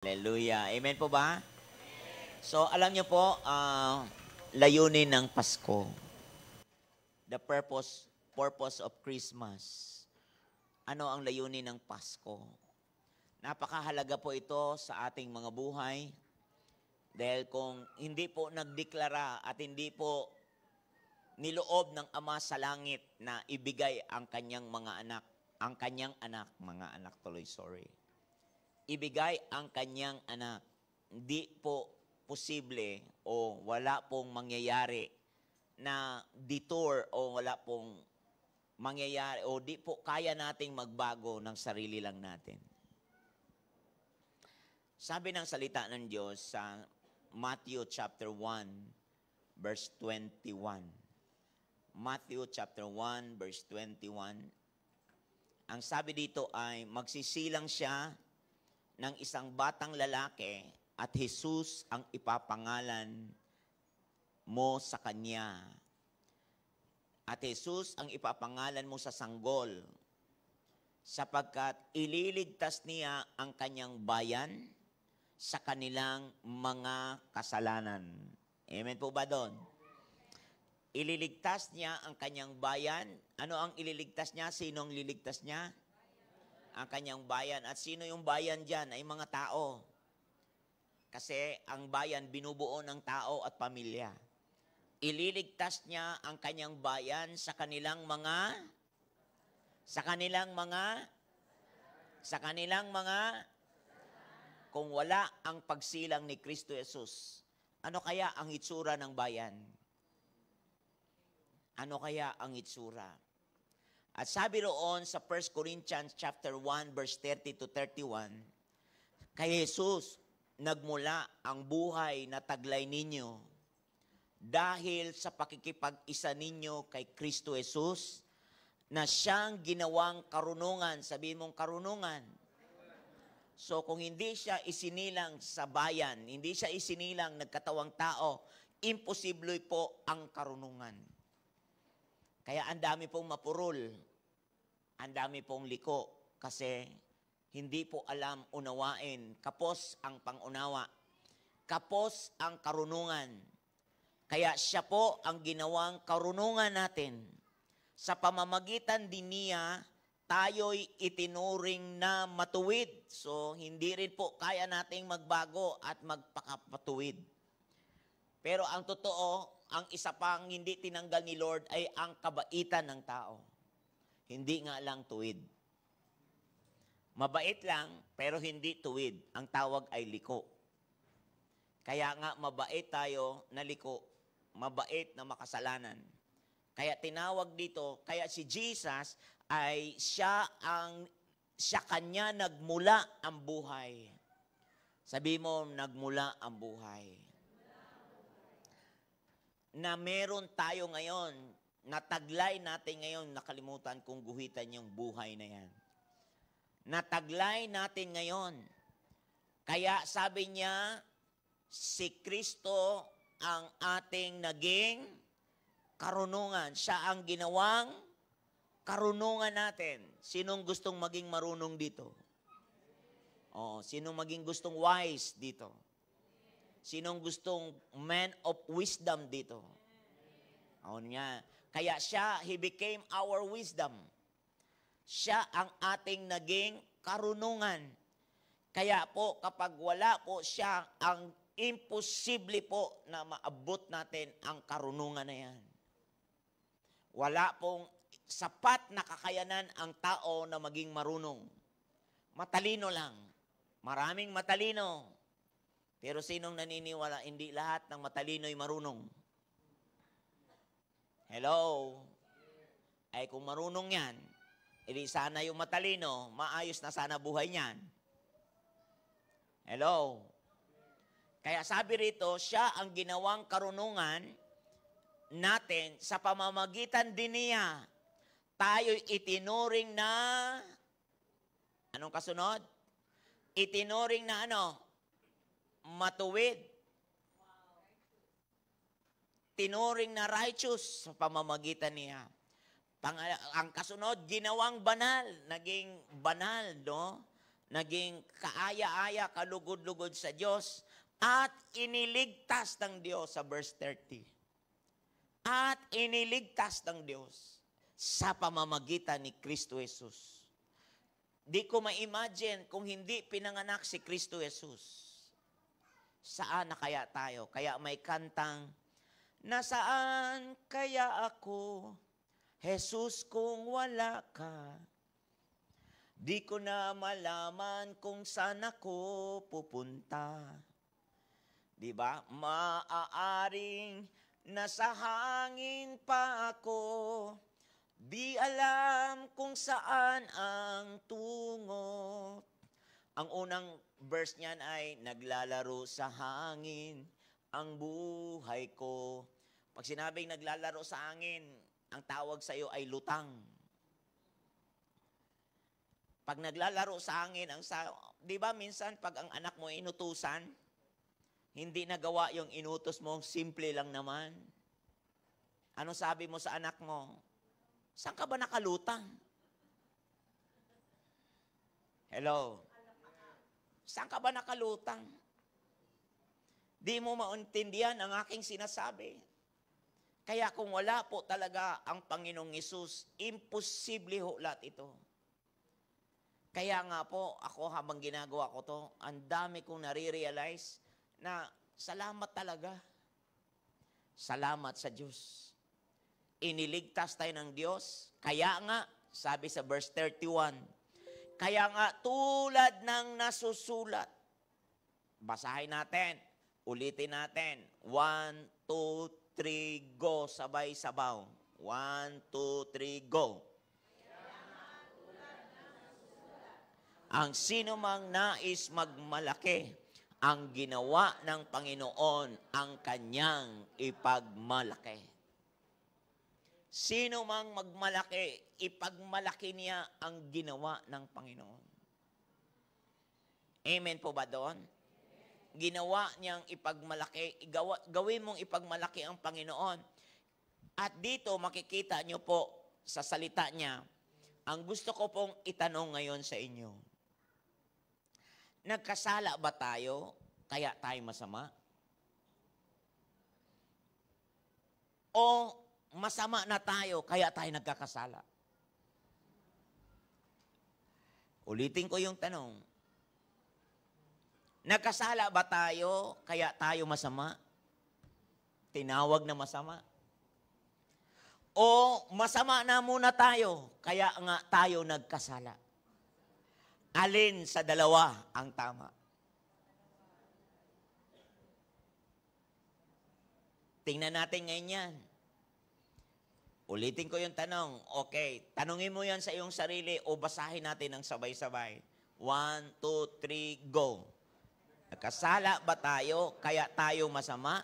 Hallelujah. Amen po ba? So, alam niyo po, layunin ng Pasko. The purpose of Christmas. Ano ang layunin ng Pasko? Napakahalaga po ito sa ating mga buhay. Dahil kung hindi po nagdeklara at hindi po niloob ng Ama sa langit na ibigay ang kanyang mga anak, ibigay ang kanyang anak, hindi po posible o wala pong mangyayari na detour o wala pong mangyayari o di po kaya nating magbago ng sarili lang natin. Sabi ng salita ng Diyos sa Matthew chapter 1 verse 21. Matthew chapter 1 verse 21. Ang sabi dito ay magsisilang siya ng isang batang lalaki at Jesus ang ipapangalan mo sa kanya. At Jesus ang ipapangalan mo sa sanggol sapagkat ililigtas niya ang kanyang bayan sa kanilang mga kasalanan. Amen po ba doon? Ililigtas niya ang kanyang bayan. Ano ang ililigtas niya? Sinong liligtas niya? Ang kanyang bayan. At sino yung bayan dyan? Ay mga tao. Kasi ang bayan binubuo ng tao at pamilya. Ililigtas niya ang kanyang bayan sa kanilang mga kung wala ang pagsilang ni Kristo Jesus. Ano kaya ang itsura ng bayan? Ano kaya ang itsura? At sabi roon sa 1 Corinthians chapter 1 verse 30 to 31, kay Jesus nagmula ang buhay na taglay ninyo dahil sa pakikipag-isa ninyo kay Kristo Jesus na siyang ginawang karunungan. Sabihin mong karunungan. So kung hindi siya isinilang sa bayan, hindi siya isinilang nagkatawang tao, imposible po ang karunungan. Kaya ang dami pong mapurol, ang dami pong liko, kasi hindi po alam unawain. Kapos ang pangunawa. Kapos ang karunungan. Kaya siya po ang ginawang karunungan natin. Sa pamamagitan din niya, tayo'y itinuring na matuwid. So, hindi rin po kaya nating magbago at magpakapatuwid. Pero ang totoo, ang isa pang hindi tinanggal ni Lord ay ang kabaitan ng tao. Hindi nga lang tuwid. Mabait lang, pero hindi tuwid. Ang tawag ay liko. Kaya nga mabait tayo na liko, mabait na makasalanan. Kaya tinawag dito, kaya si Jesus ay siya kanya nagmula ang buhay. Sabi mo, nagmula ang buhay. Na meron tayo ngayon, nataglay natin ngayon, nakalimutan kong guhitan yung buhay na yan. Nataglay natin ngayon. Kaya sabi niya, si Kristo ang ating naging karunungan. Siya ang ginawang karunungan natin. Sinong gustong maging marunong dito? Sinong maging gustong wise dito? Sinong gustong man of wisdom dito? Niya. Kaya siya, he became our wisdom. Siya ang ating naging karunungan. Kaya po, kapag wala po siya, ang imposible po na maabot natin ang karunungan na yan. Wala pong sapat na kakayanan ang tao na maging marunong. Matalino lang. Maraming matalino. Pero sinong naniniwala, hindi lahat ng matalino'y marunong? Hello? Ay kung marunong yan, edi sana yung matalino, maayos na sana buhay niyan. Hello? Kaya sabi rito, siya ang ginawang karunungan natin sa pamamagitan din niya. Tayo'y itinuring na, anong kasunod? Itinuring na matuwid. Tinuring na righteous sa pamamagitan niya. Ang kasunod, ginawang banal. Naging banal, no? naging kaaya-aya, kalugod-lugod sa Diyos, at iniligtas ng Diyos sa verse 30. At iniligtas ng Diyos sa pamamagitan ni Kristo Jesus. Di ko ma-imagine kung hindi pinanganak si Kristo Jesus. Saan na kaya tayo? Kaya may kantang, nasaan kaya ako, Jesus, kung wala ka? Di ko na malaman kung saan ako pupunta. Di ba? Maaaring nasa hangin pa ako, di alam kung saan ang tungo. Ang unang verse niyan ay, naglalaro sa hangin ang buhay ko. Pag sinabing naglalaro sa hangin, ang tawag sa iyo ay lutang. Pag naglalaro sa hangin, di ba minsan pag ang anak mo inutusan, hindi nagawa yung inutos mo, simple lang naman. Ano sabi mo sa anak mo? Saan ka ba nakalutang? Hello? Saan ka ba nakalutang? Di mo maintindihan ang aking sinasabi. Kaya kung wala po talaga ang Panginoong Hesus, imposible ho lahat ito. Kaya nga po, ako habang ginagawa ko to, ang dami kong nare-realize na salamat talaga. Salamat sa Diyos. Iniligtas tayo ng Diyos. Kaya nga, sabi sa verse 31, kaya nga tulad ng nasusulat. Basahin natin. Ulitin natin. 1, 2, 3, go. Sabay-sabaw. 1, 2, 3, go. Ang sino mang nais magmalaki, ang ginawa ng Panginoon ang kanyang ipagmalaki. Sino mang magmalaki, ipagmalaki niya ang ginawa ng Panginoon. Amen po ba doon? Ginawa niyang ipagmalaki, gawin mong ipagmalaki ang Panginoon. At dito makikita niyo po sa salita niya, ang gusto ko pong itanong ngayon sa inyo. Nagkasala ba tayo, kaya tayo masama? O masama na tayo, kaya tayo nagkakasala? Ulitin ko yung tanong. Nagkasala ba tayo, kaya tayo masama? Tinawag na masama? O masama na muna tayo, kaya nga tayo nagkasala? Alin sa dalawa ang tama? Tingnan natin ngayon yan. Ulitin ko yung tanong. Okay, tanungin mo yan sa iyong sarili o basahin natin ng sabay-sabay. 1, 2, 3, go. Nagkasala ba tayo, kaya tayo masama?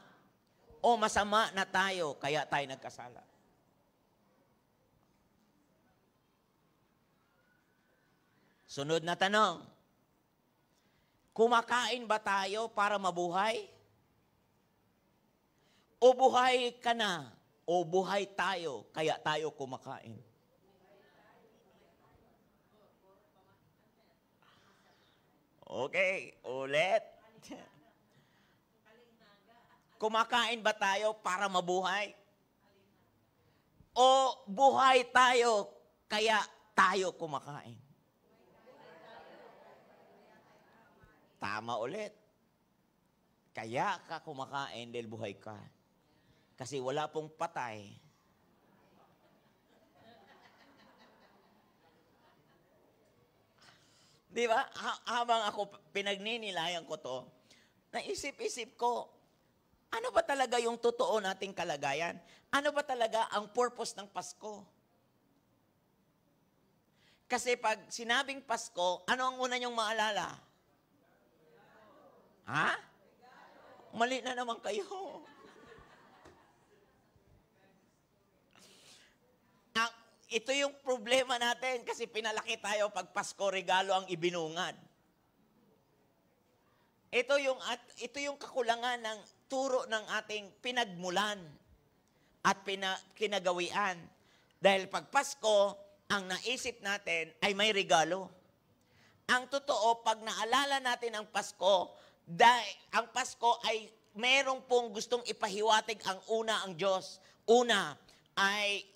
O masama na tayo, kaya tayo nagkasala? Sunod na tanong. Kumakain ba tayo para mabuhay? O buhay ka na? O buhay tayo, kaya tayo kumakain? Okay, ulit. Kumakain ba tayo para mabuhay? O buhay tayo, kaya tayo kumakain? Tama ulit. Kaya ka kumakain dahil buhay ka. Kasi wala pong patay. Di ba? Habang ako pinagninilayan ko to, naisip-isip ko, ano ba talaga yung totoo nating kalagayan? Ano ba talaga ang purpose ng Pasko? Kasi pag sinabing Pasko, ano ang una niyong maalala? Ha? Mali na naman kayo. Ito yung problema natin kasi pinalaki tayo pag Pasko, regalo ang ibinungad. Ito yung kakulangan ng turo ng ating pinagmulan at kinagawian. Dahil pag Pasko, ang naisip natin ay may regalo. Ang totoo, pag naalala natin ang Pasko, ang Pasko ay merong pong gustong ipahiwatig ang Diyos. Una ay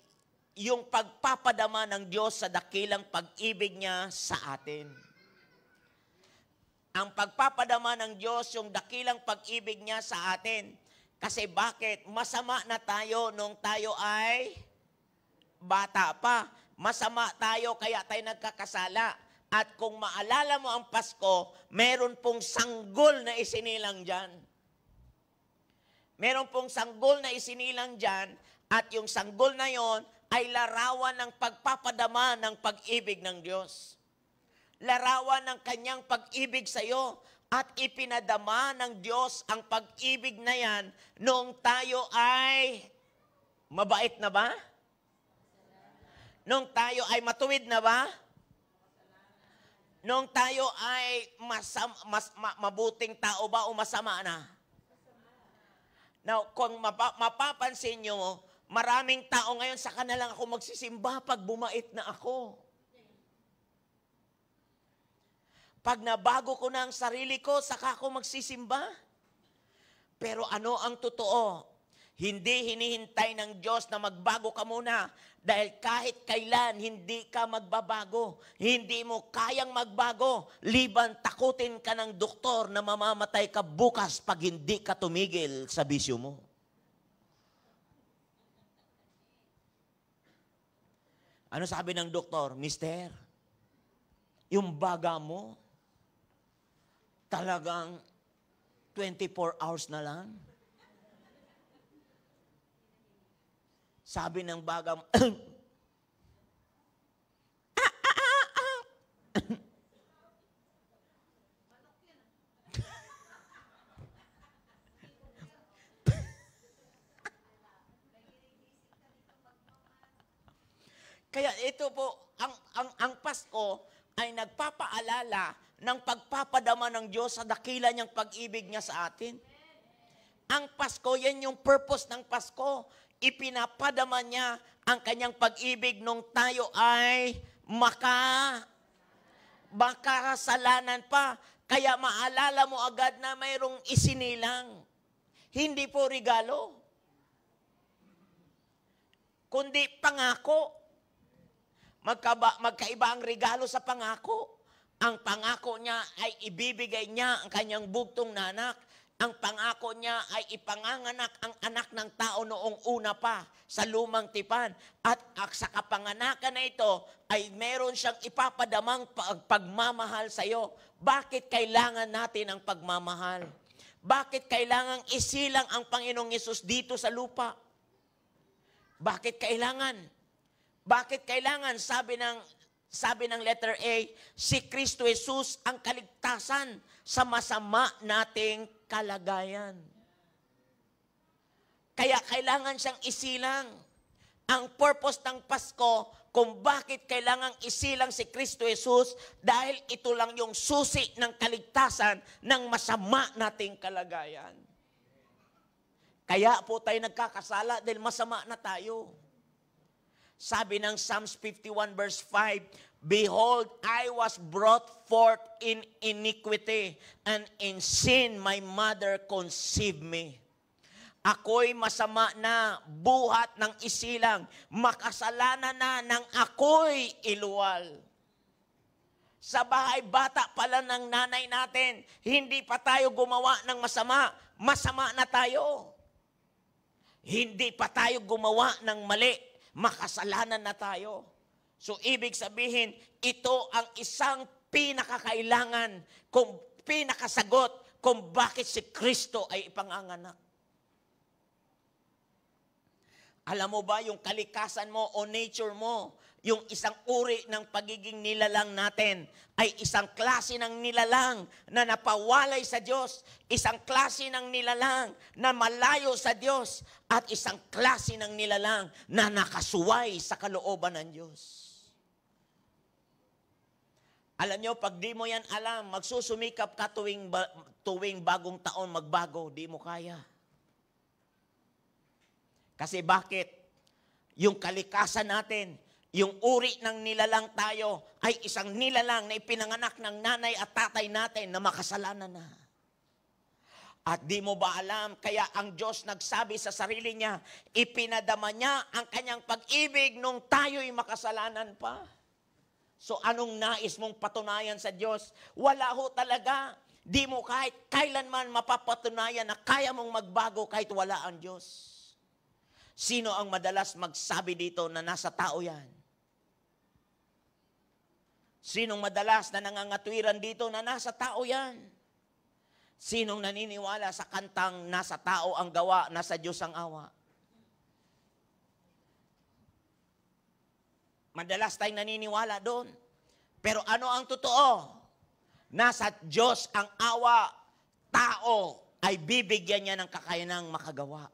yung pagpapadama ng Diyos sa dakilang pag-ibig niya sa atin. Ang pagpapadama ng Diyos, yung dakilang pag-ibig niya sa atin. Kasi bakit? Masama na tayo nung tayo ay bata pa. Masama tayo kaya tayo nagkakasala. At kung maalala mo ang Pasko, meron pong sanggol na isinilang dyan. Meron pong sanggol na isinilang dyan. At yung sanggol na yon ay larawan ng pagpapadama ng pag-ibig ng Diyos. Larawan ng kanyang pag-ibig sa iyo at ipinadama ng Diyos ang pag-ibig na yan noong tayo ay mabait na ba? Noong tayo ay matuwid na ba? Noong tayo ay mabuting tao ba o masama na? Now, kung mapapansin nyo, maraming tao ngayon sa kanilang ako magsisimba pag bumait na ako. Pag nabago ko na ang sarili ko, saka ako magsisimba. Pero ano ang totoo? Hindi hinihintay ng Diyos na magbago ka muna. Dahil kahit kailan, hindi ka magbabago. Hindi mo kayang magbago. Liban takutin ka ng doktor na mamamatay ka bukas pag hindi ka tumigil sa bisyo mo. Ano sabi ng doktor? Mister, yung baga mo, talagang 24 hours na lang. Sabi ng baga mo, kaya ito po, ang Pasko ay nagpapaalala ng pagpapadama ng Diyos sa dakila niyang pag-ibig niya sa atin. Ang Pasko, yan yung purpose ng Pasko. Ipinapadama niya ang kanyang pag-ibig nung tayo ay makasalanan pa. Kaya maalala mo agad na mayroong isinilang. Hindi po regalo, kundi pangako. Magkaiba ang regalo sa pangako. Ang pangako niya ay ibibigay niya ang kanyang bugtong na anak. Ang pangako niya ay ipanganganak ang anak ng tao noong una pa sa lumang tipan. At sa kapanganakan na ito ay meron siyang ipapadamang pagmamahal sa iyo. Bakit kailangan natin ang pagmamahal? Bakit kailangan isilang ang Panginoong Yesus dito sa lupa? Bakit kailangan? Bakit kailangan? Sabi ng letter A, si Kristo Jesus ang kaligtasan sa masama nating kalagayan. Kaya kailangan siyang isilang. Ang purpose ng Pasko, kung bakit kailangan isilang si Kristo Jesus, dahil ito lang yung susi ng kaligtasan ng masama nating kalagayan. Kaya po tayo nagkakasala dahil masama na tayo. Sabi ng Psalms 51 verse 5, Behold, I was brought forth in iniquity, and in sin my mother conceived me. Ako'y masama na, buhat ng isilang, makasalanan na nang ako'y iluwal. Sa bahay bata pala ng nanay natin, hindi pa tayo gumawa ng masama, masama na tayo. Hindi pa tayo gumawa ng mali, makasalanan na tayo. So, ibig sabihin, ito ang isang pinakakailangan, pinakasagot kung bakit si Kristo ay ipanganganak. Alam mo ba, yung kalikasan mo o nature mo, yung isang uri ng pagiging nilalang natin ay isang klase ng nilalang na napawalay sa Diyos, isang klase ng nilalang na malayo sa Diyos, at isang klase ng nilalang na nakasuway sa kalooban ng Diyos. Alam nyo, pag di mo yan alam, magsusumikap ka tuwing bagong taon magbago, di mo kaya. Kasi bakit? Yung kalikasan natin, Yung uri ng nilalang tayo ay isang nilalang na ipinanganak ng nanay at tatay natin na makasalanan na. At di mo ba alam, kaya ang Diyos nagsabi sa sarili niya, ipinadama niya ang kanyang pag-ibig nung tayo'y makasalanan pa. So anong nais mong patunayan sa Diyos? Wala ho talaga. Di mo kahit kailanman mapapatunayan na kaya mong magbago kahit wala ang Diyos. Sino ang madalas magsabi dito na nasa tao yan? Sinong madalas na nangangatwiran dito na nasa tao yan? Sinong naniniwala sa kantang nasa tao ang gawa, nasa Diyos ang awa? Madalas tayong naniniwala doon. Pero ano ang totoo? Nasa Diyos ang awa, tao ay bibigyan niya ng kakayanang makagawa.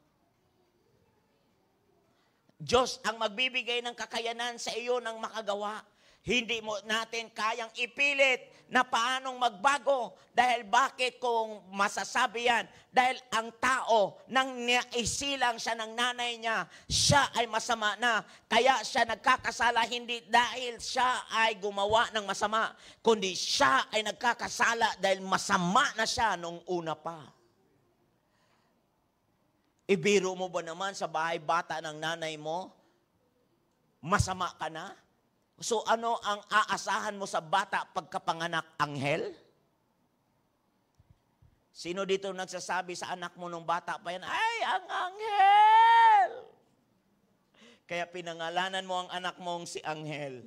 Diyos ang magbibigay ng kakayanan sa iyo ng makagawa. Hindi mo natin kayang ipilit na paanong magbago. Dahil bakit kung masasabi yan? Dahil ang tao, nang naisilang siya ng nanay niya, siya ay masama na. Kaya siya nagkakasala hindi dahil siya ay gumawa ng masama, kundi siya ay nagkakasala dahil masama na siya nung una pa. Ibiro mo ba naman sa bahay bata ng nanay mo, masama ka na? So ano ang aasahan mo sa bata pagkapanganak? Anghel? Sino dito nagsasabi sa anak mo nung bata pa yan, ay, ang anghel! Kaya pinangalanan mo ang anak mong si Anghel.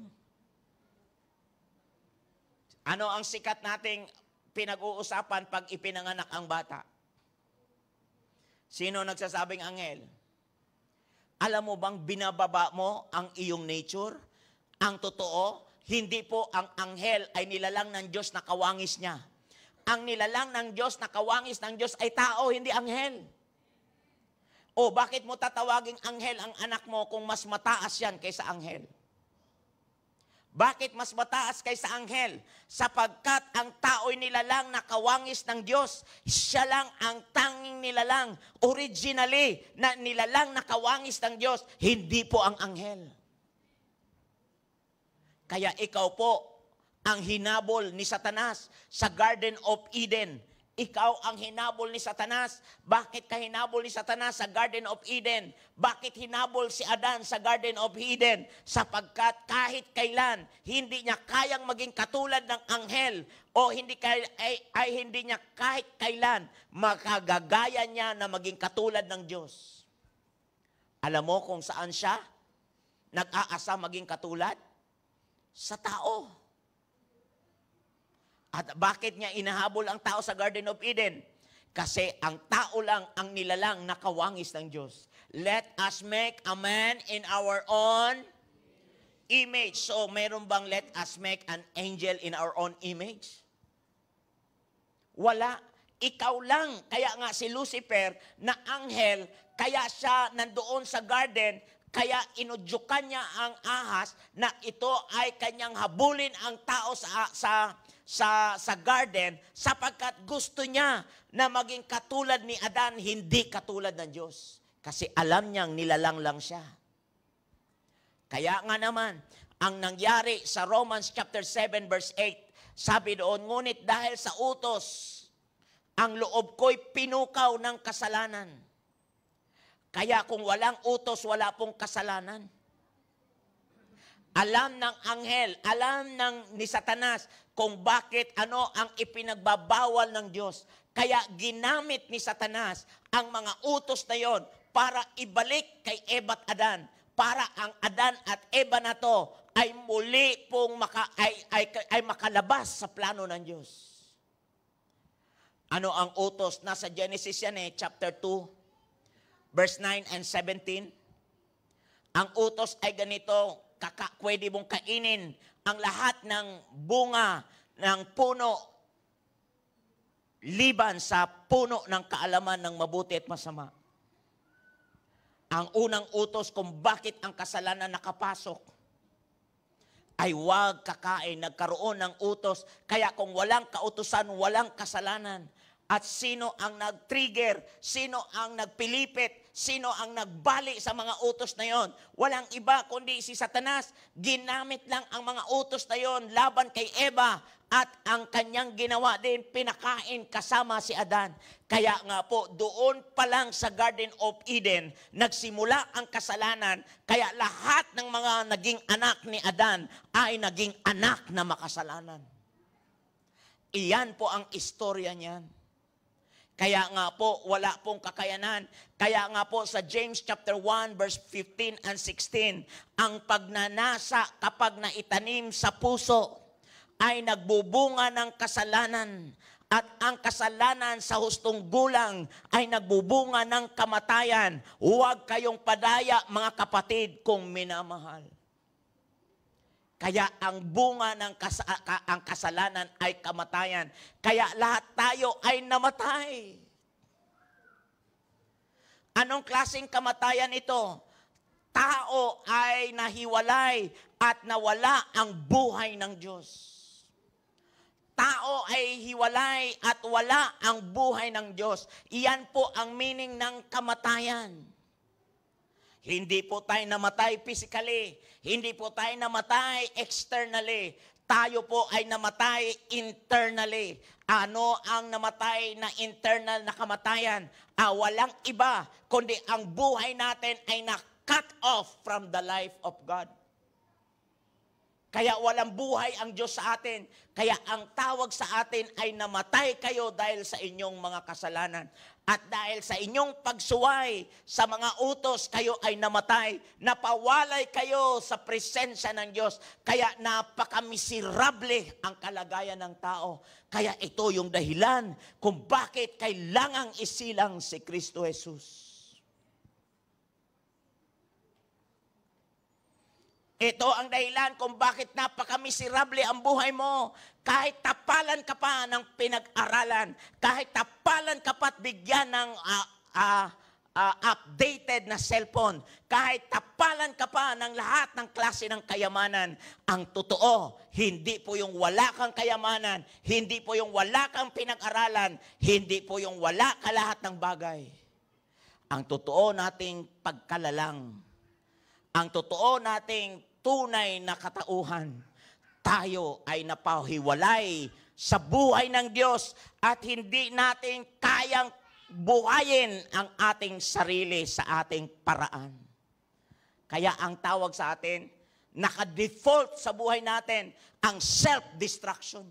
Ano ang sikat nating pinag-uusapan pag ipinanganak ang bata? Sino nagsasabing anghel? Alam mo bang binababa mo ang iyong nature? Ang totoo, hindi po ang anghel ay nilalang ng Diyos na kawangis niya. Ang nilalang ng Diyos na kawangis ng Diyos ay tao, hindi anghel. O bakit mo tatawaging anghel ang anak mo kung mas mataas yan kaysa anghel? Bakit mas mataas kaysa anghel? Sapagkat ang tao'y nilalang na kawangis ng Diyos. Siya lang ang tanging nilalang, originally, na nilalang na kawangis ng Diyos. Hindi po ang anghel. Kaya ikaw po ang hinabol ni Satanas sa Garden of Eden. Ikaw ang hinabol ni Satanas. Bakit ka hinabol ni Satanas sa Garden of Eden? Bakit hinabol si Adan sa Garden of Eden? Sapagkat kahit kailan, hindi niya kayang maging katulad ng anghel o hindi niya kahit kailan makagagaya niya na maging katulad ng Diyos. Alam mo kung saan siya nag-aasa maging katulad? Sa tao. At bakit niya inahabol ang tao sa Garden of Eden? Kasi ang tao lang ang nilalang na kawangis ng Diyos. Let us make a man in our own image. So, meron bang let us make an angel in our own image? Wala. Ikaw lang. Kaya nga si Lucifer na anghel, kaya siya nandoon sa garden, kaya inudyukan niya ang ahas na ito ay kanyang habulin ang tao sa garden sapagkat gusto niya na maging katulad ni Adan, hindi katulad ng Diyos. Kasi alam niyang nilalang lang siya. Kaya nga naman, ang nangyari sa Romans chapter 7 verse 8, sabi doon, ngunit dahil sa utos, ang loob ko'y pinukaw ng kasalanan. Kaya kung walang utos, wala pong kasalanan. Alam ng anghel, alam ni Satanas kung bakit ano ang ipinagbabawal ng Diyos. Kaya ginamit ni Satanas ang mga utos na yon para ibalik kay Eva at Adan. Para ang Adan at Eva na to ay muli pong makalabas sa plano ng Diyos. Ano ang utos? Nasa Genesis yan chapter 2. Verse 9 and 17, ang utos ay ganito, pwede mong kainin ang lahat ng bunga ng puno, liban sa puno ng kaalaman ng mabuti at masama. Ang unang utos kung bakit ang kasalanan nakapasok, ay huwag kakain. Nagkaroon ng utos, kaya kung walang kautusan, walang kasalanan. at sino ang nag-trigger, sino ang nagpilipit, sino ang nagbali sa mga utos na yon. Walang iba kundi si Satanas. Ginamit lang ang mga utos na yon laban kay Eva at ang kanyang ginawa din, pinakain kasama si Adan. Kaya nga po, doon pa lang sa Garden of Eden, nagsimula ang kasalanan. Kaya lahat ng mga naging anak ni Adan ay naging anak na makasalanan. Iyan po ang istorya niyan. Kaya nga po, wala pong kakayanan. Kaya nga po sa James chapter 1 verse 15 and 16, ang pagnanasa kapag naitanim sa puso ay nagbubunga ng kasalanan. At ang kasalanan sa hustong gulang ay nagbubunga ng kamatayan. Huwag kayong padaya mga kapatid kung minamahal. Kaya ang bunga ng ang kasalanan ay kamatayan. Kaya lahat tayo ay namatay. Anong klaseng kamatayan ito? Tao ay nahiwalay at nawala ang buhay ng Diyos. Tao ay hiwalay at wala ang buhay ng Diyos. Iyan po ang meaning ng kamatayan. Hindi po tayo namatay physically. Hindi po tayo namatay externally. Tayo po ay namatay internally. Ano ang namatay na internal na kamatayan? Walang iba, kundi ang buhay natin ay na-cut off from the life of God. Kaya walang buhay ang Diyos sa atin. Kaya ang tawag sa atin ay namatay kayo dahil sa inyong mga kasalanan. At dahil sa inyong pagsuway sa mga utos, kayo ay namatay. Napawalay kayo sa presensya ng Diyos. Kaya napakamiserable ang kalagayan ng tao. Kaya ito yung dahilan kung bakit kailangang isilang si Kristo Jesus. Ito ang dahilan kung bakit napakamiserable ang buhay mo. Kahit tapalan ka pa ng pinag-aralan, kahit tapalan ka pa at bigyan ng updated na cellphone, kahit tapalan ka pa ng lahat ng klase ng kayamanan, ang totoo, hindi po yung wala kang kayamanan, hindi po yung wala kang pinag-aralan, hindi po yung wala ka lahat ng bagay. Ang totoo nating pagkalalang, ang totoo nating tunay na katauhan, tayo ay napahiwalay sa buhay ng Diyos at hindi natin kayang buhayin ang ating sarili sa ating paraan. Kaya ang tawag sa atin, naka-default sa buhay natin, ang self-destruction.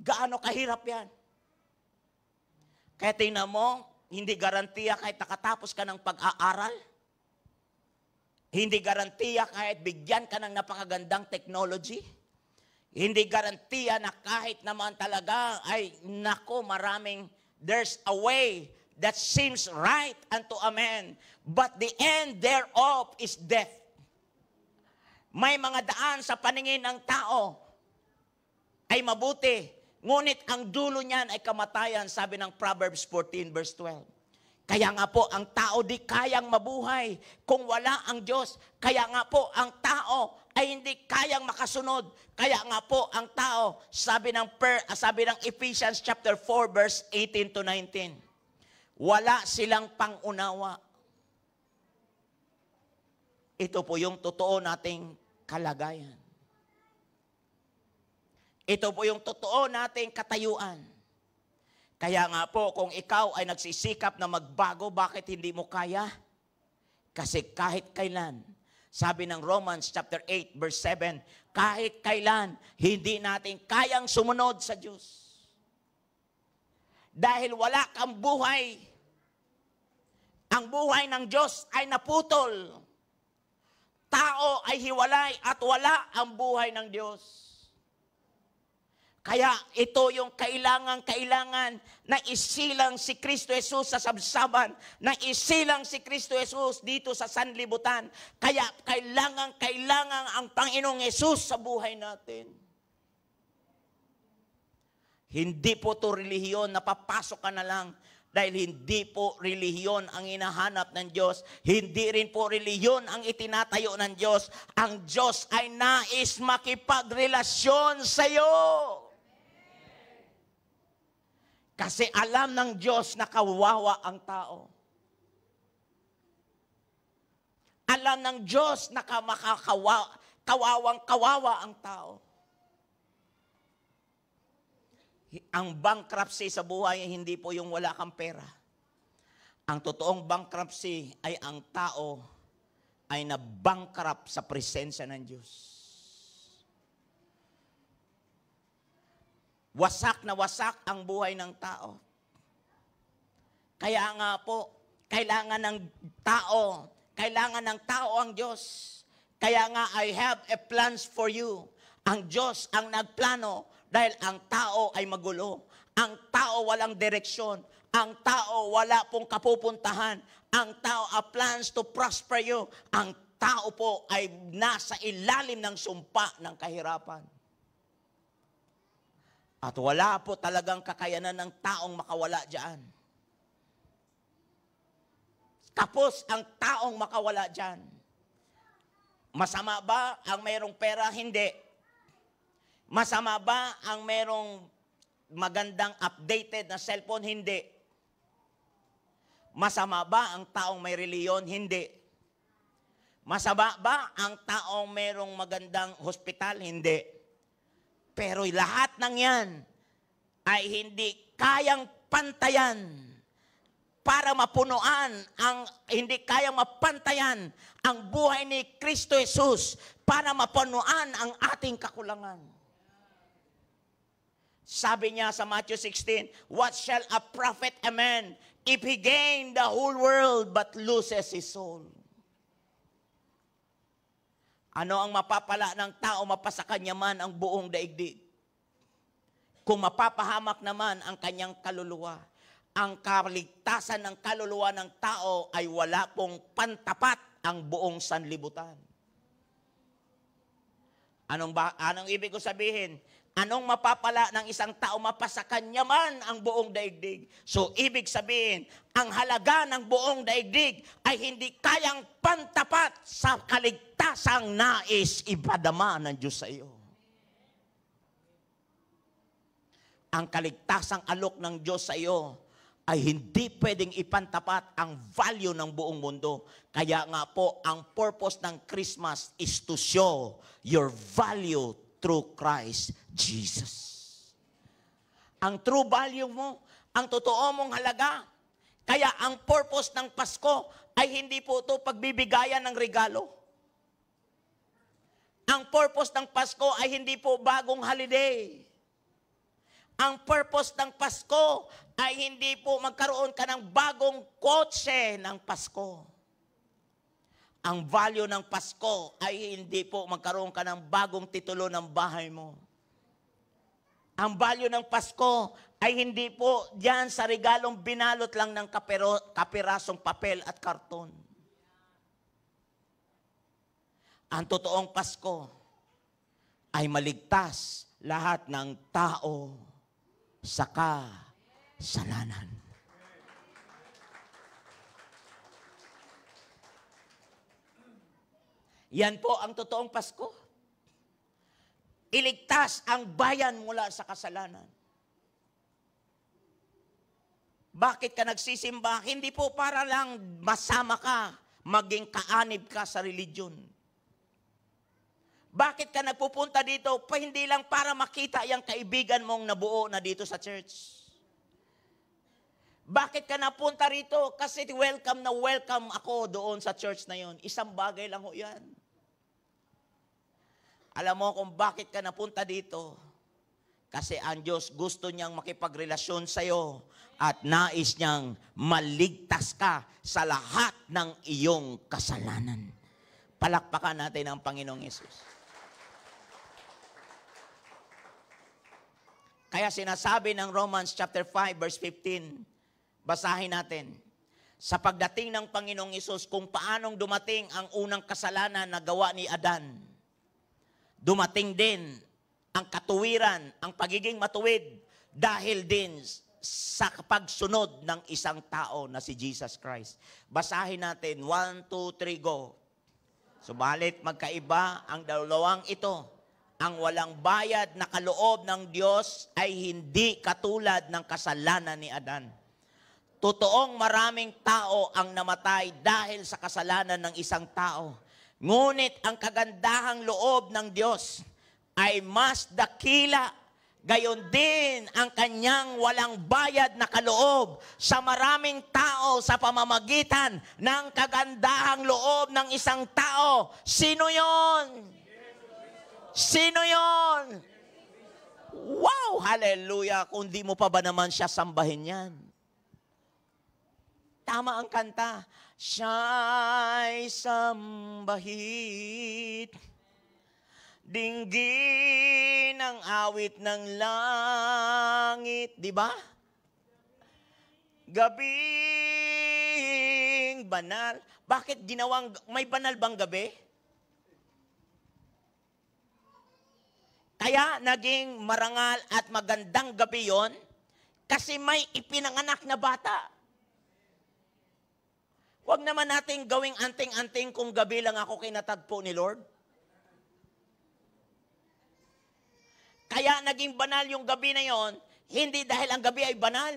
Gaano kahirap yan? Kaya tingnan mo, hindi garantiya kahit nakatapos ka ng pag-aaral. Hindi garantiya kahit bigyan ka ng napakagandang technology. Hindi garantiya na kahit naman talaga ay nako maraming, there's a way that seems right unto a man, but the end thereof is death. May mga daan sa paningin ng tao ay mabuti, ngunit ang dulo niyan ay kamatayan, sabi ng Proverbs 14 verse 12. Kaya nga po, ang tao di kayang mabuhay kung wala ang Diyos. Kaya nga po, ang tao ay hindi kayang makasunod. Kaya nga po, ang tao, sabi ng Ephesians chapter 4, verse 18 to 19, wala silang pangunawa. Ito po yung totoo nating kalagayan. Ito po yung totoo nating katayuan. Kaya nga po, kung ikaw ay nagsisikap na magbago, bakit hindi mo kaya? Kasi kahit kailan, sabi ng Romans chapter 8 verse 7, kahit kailan, hindi natin kayang sumunod sa Diyos. Dahil wala kang buhay. Ang buhay ng Diyos ay naputol. Tao ay hiwalay at wala ang buhay ng Diyos. Kaya ito yung kailangan na isilang si Kristo Jesus sa sabsaban, na isilang si Kristo Jesus dito sa sanlibutan. Kaya kailangan ang Panginoong Jesus sa buhay natin. Hindi po to relihiyon na papasok ka na lang dahil hindi po relihiyon ang hinahanap ng Diyos. Hindi rin po relihiyon ang itinatayo ng Diyos. Ang Diyos ay nais makipagrelasyon sa iyo. Kasi alam ng Diyos na kawawa ang tao. Alam ng Diyos na kawawang-kawawa ang tao. Ang bankruptcy sa buhay, hindi po yung wala kang pera. Ang totoong bankruptcy ay ang tao ay na-bankrupt sa presensya ng Diyos. Wasak na wasak ang buhay ng tao. Kaya nga po, kailangan ng tao ang Diyos. Kaya nga, I have a plans for you. Ang Diyos ang nagplano dahil ang tao ay magulo. Ang tao walang direksyon. Ang tao wala pong kapupuntahan. Ang tao plans to prosper you. Ang tao po ay nasa ilalim ng sumpa ng kahirapan. At wala po talagang kakayanan ng taong makawala diyan. Kapos ang taong makawala diyan. Masama ba ang mayroong pera? Hindi. Masama ba ang mayroong magandang updated na cellphone? Hindi. Masama ba ang taong may reliyon? Hindi. Masama ba ang taong mayroong magandang hospital? Hindi. Pero lahat ng yan ay hindi kayang pantayan para mapunuan hindi kayang mapantayan ang buhay ni Kristo Jesus para mapunuan ang ating kakulangan. Sabi niya sa Matthew 16, "What shall a profit a man if he gain the whole world but loses his soul?" Ano ang mapapala ng tao, mapasa kanya man ang buong daigdig? Kung mapapahamak naman ang kanyang kaluluwa, ang kaligtasan ng kaluluwa ng tao ay wala pong pantapat ang buong sanlibutan. Anong ibig ko sabihin? Anong mapapala ng isang tao, mapasa kanya man ang buong daigdig? So, ibig sabihin, ang halaga ng buong daigdig ay hindi kayang pantapat sa kaligtasang nais ipadama ng Diyos sa iyo. Ang kaligtasang alok ng Diyos sa iyo ay hindi pwedeng ipantapat ang value ng buong mundo. Kaya nga po, ang purpose ng Christmas is to show your value through Christ Jesus. Ang true value mo, ang totoo mong halaga. Kaya ang purpose ng Pasko ay hindi po ito pagbibigayan ng regalo. Ang purpose ng Pasko ay hindi po bagong holiday. Ang purpose ng Pasko ay hindi po magkaroon ka ng bagong kotse ng Pasko. Ang value ng Pasko ay hindi po magkaroon ka ng bagong titulo ng bahay mo. Ang value ng Pasko ay hindi po diyan sa regalong binalot lang ng kapirasong papel at karton. Ang totoong Pasko ay maligtas lahat ng tao sa kasalanan. Yan po ang totoong Pasko. Iligtas ang bayan mula sa kasalanan. Bakit ka nagsisimba? Hindi po para lang masama ka, maging kaanib ka sa religion. Bakit ka nagpupunta dito? Hindi lang para makita yung kaibigan mong nabuo na dito sa church. Bakit ka napunta rito? Kasi welcome na welcome ako doon sa church na yon. Isang bagay lang ho yan. Alam mo kung bakit ka napunta dito? Kasi ang Diyos gusto niyang makipagrelasyon sa iyo at nais niyang maligtas ka sa lahat ng iyong kasalanan. Palakpakan natin ang Panginoong Yesus. Kaya sinasabi ng Romans chapter 5 verse 15, basahin natin. Sa pagdating ng Panginoong Yesus, kung paanong dumating ang unang kasalanan na gawa ni Adan, dumating din ang katuwiran, ang pagiging matuwid dahil din sa pagsunod ng isang tao na si Jesus Christ. Basahin natin, 1, 2, 3, go. Subalit magkaiba ang dalawang ito. Ang walang bayad na kaloob ng Diyos ay hindi katulad ng kasalanan ni Adan. Totoong maraming tao ang namatay dahil sa kasalanan ng isang tao. Ngunit ang kagandahang loob ng Diyos ay mas dakila. Gayon din ang kanyang walang bayad na kaloob sa maraming tao sa pamamagitan ng kagandahang loob ng isang tao. Sino yon? Sino yon? Wow! Hallelujah! Kung di mo pa ba naman siya sambahin yan? Tama ang kanta. Siya'y sambahit, dinggin ang awit ng langit. Di ba? Gabing banal. Bakit ginawang, may banal bang gabi? Kaya naging marangal at magandang gabi yon kasi may ipinanganak na bata. Huwag naman natin gawing anting-anting kung gabi lang ako kinatagpo ni Lord. Kaya naging banal yung gabi na yon, hindi dahil ang gabi ay banal,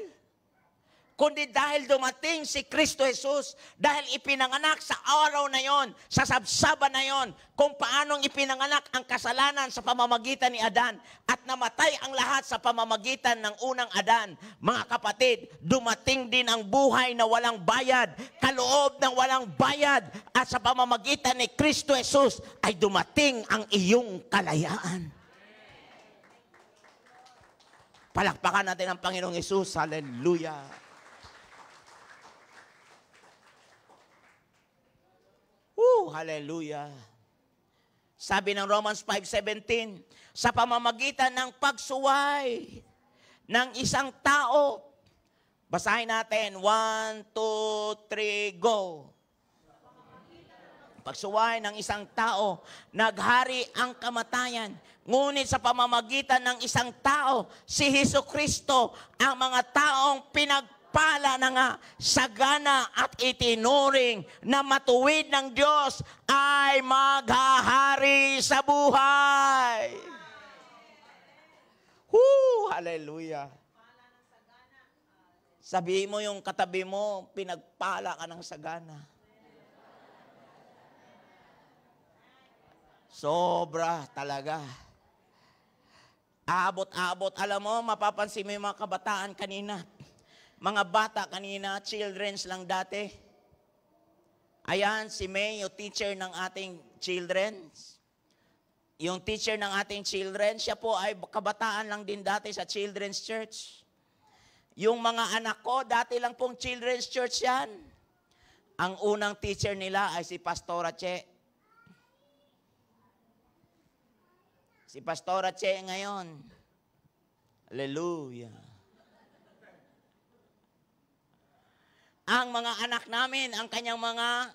kundi dahil dumating si Kristo Jesus, dahil ipinanganak sa araw na yon, sa sabsaban na yon, kung paanong ipinanganak ang kasalanan sa pamamagitan ni Adan, at namatay ang lahat sa pamamagitan ng unang Adan. Mga kapatid, dumating din ang buhay na walang bayad, kaloob ng walang bayad, at sa pamamagitan ni Kristo Jesus ay dumating ang iyong kalayaan. Palakpakan natin ang Panginoong Jesus. Hallelujah! Hallelujah. Sabi ng Romans 5:17, sa pamamagitan ng pagsuway ng isang tao. Basahin natin. 1, 2, 3, go. Pagsuway ng isang tao, naghari ang kamatayan. Ngunit sa pamamagitan ng isang tao, si Hesukristo, ang mga taong pinagpala na nga, sagana at itinuring na matuwid ng Diyos ay maghahari sa buhay. Hallelujah. Sabihin mo yung katabi mo, pinagpala ka ng sagana. Sobra talaga. Abot-abot. Alam mo, mapapansin mo yung mga kabataan kanina. Mga bata kanina, children's lang dati. Ayan, si May, yung teacher ng ating children's. Yung teacher ng ating children, siya po ay kabataan lang din dati sa children's church. Yung mga anak ko, dati lang pong children's church yan. Ang unang teacher nila ay si Pastora Che. Si Pastora Che ngayon. Hallelujah. Ang mga anak namin, ang kanyang mga